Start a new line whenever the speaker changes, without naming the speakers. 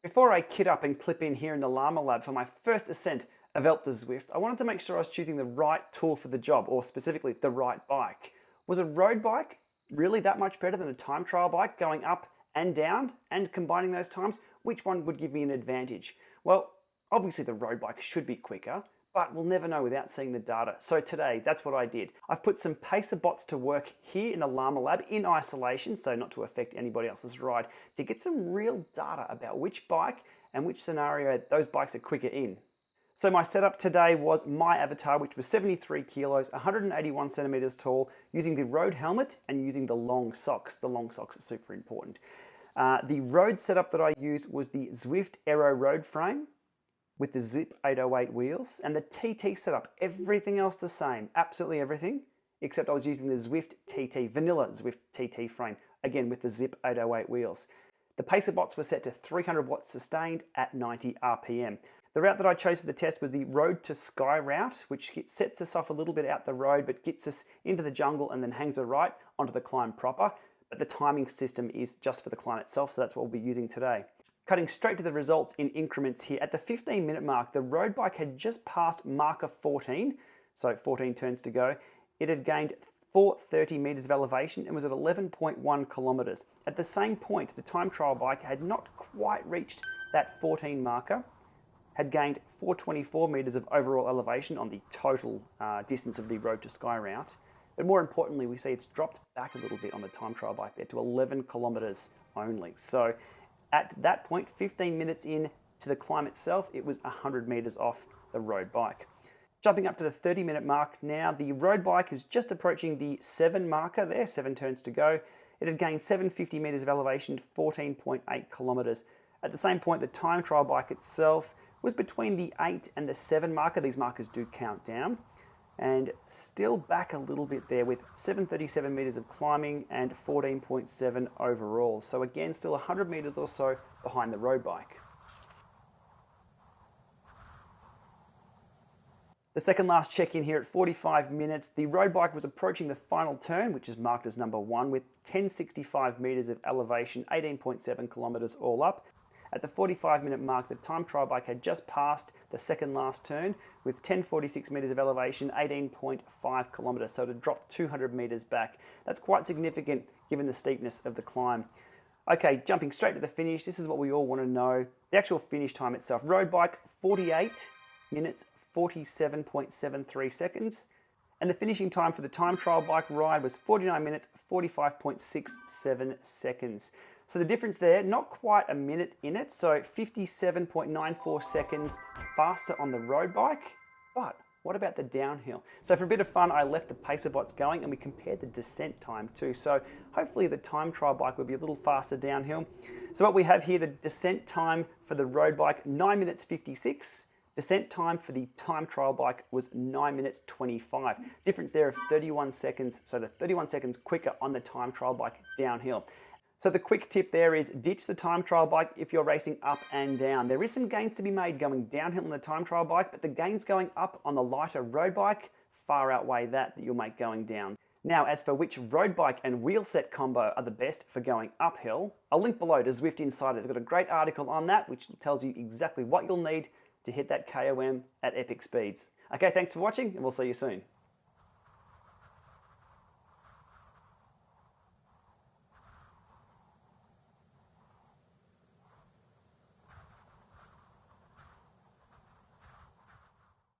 Before I kit up and clip in here in the Lama Lab for my first ascent of Alpe du Zwift, I wanted to make sure I was choosing the right tool for the job, or specifically the right bike. Was a road bike really that much better than a time trial bike going up and down and combining those times? Which one would give me an advantage? Well, obviously the road bike should be quicker, but we'll never know without seeing the data. So today, that's what I did. I've put some pacer bots to work here in the Lama Lab in isolation, so not to affect anybody else's ride, to get some real data about which bike and which scenario those bikes are quicker in. So my setup today was my avatar, which was 73 kilos, 181 centimeters tall, using the road helmet and using the long socks. The long socks are super important. The road setup that I used was the Zwift Aero road frame with the Zip 808 wheels, and the TT setup, everything else the same, absolutely everything, except I was using the Zwift TT, vanilla Zwift TT frame, again with the Zip 808 wheels. The pacer bots were set to 300 watts sustained at 90 RPM. The route that I chose for the test was the road to sky route, which sets us off a little bit out the road, but gets us into the jungle and then hangs a right onto the climb proper. But the timing system is just for the climb itself, so that's what we'll be using today. Cutting straight to the results in increments here. At the 15-minute mark, the road bike had just passed marker 14, so 14 turns to go. It had gained 430 meters of elevation and was at 11.1 kilometers. At the same point, the time trial bike had not quite reached that 14 marker, had gained 424 meters of overall elevation on the total distance of the road to sky route. But more importantly, we see it's dropped back a little bit on the time trial bike there to 11 kilometers only. So at that point, 15 minutes in to the climb itself, it was 100 meters off the road bike. Jumping up to the 30-minute mark now, the road bike is just approaching the 7 marker there, 7 turns to go. It had gained 750 meters of elevation, 14.8 kilometers. At the same point, the time trial bike itself was between the 8 and the 7 marker. These markers do count down. And still back a little bit there with 737 meters of climbing and 14.7 overall. So again, still 100 meters or so behind the road bike. The second last check-in here at 45 minutes, the road bike was approaching the final turn, which is marked as number 1, with 1065 meters of elevation, 18.7 kilometers all up. At the 45-minute mark, the time trial bike had just passed the second last turn with 1046 meters of elevation, 18.5 kilometers, so it had dropped 200 meters back. That's quite significant given the steepness of the climb. Okay, jumping straight to the finish, this is what we all want to know. The actual finish time itself, road bike 48 minutes, 47.73 seconds. And the finishing time for the time trial bike ride was 49 minutes, 45.67 seconds. So the difference there, not quite a minute in it, so 57.94 seconds faster on the road bike. But what about the downhill? So for a bit of fun, I left the pacer bots going and we compared the descent time too. So hopefully the time trial bike will be a little faster downhill. So what we have here, the descent time for the road bike, 9 minutes 56. Descent time for the time trial bike was 9 minutes 25. Difference there of 31 seconds, so the 31 seconds quicker on the time trial bike downhill. So the quick tip there is ditch the time trial bike if you're racing up and down. There is some gains to be made going downhill on the time trial bike, but the gains going up on the lighter road bike far outweigh that you'll make going down. Now, as for which road bike and wheel set combo are the best for going uphill, I'll link below to Zwift Insider. They've got a great article on that, which tells you exactly what you'll need to hit that KOM at epic speeds. Okay, thanks for watching, and we'll see you soon.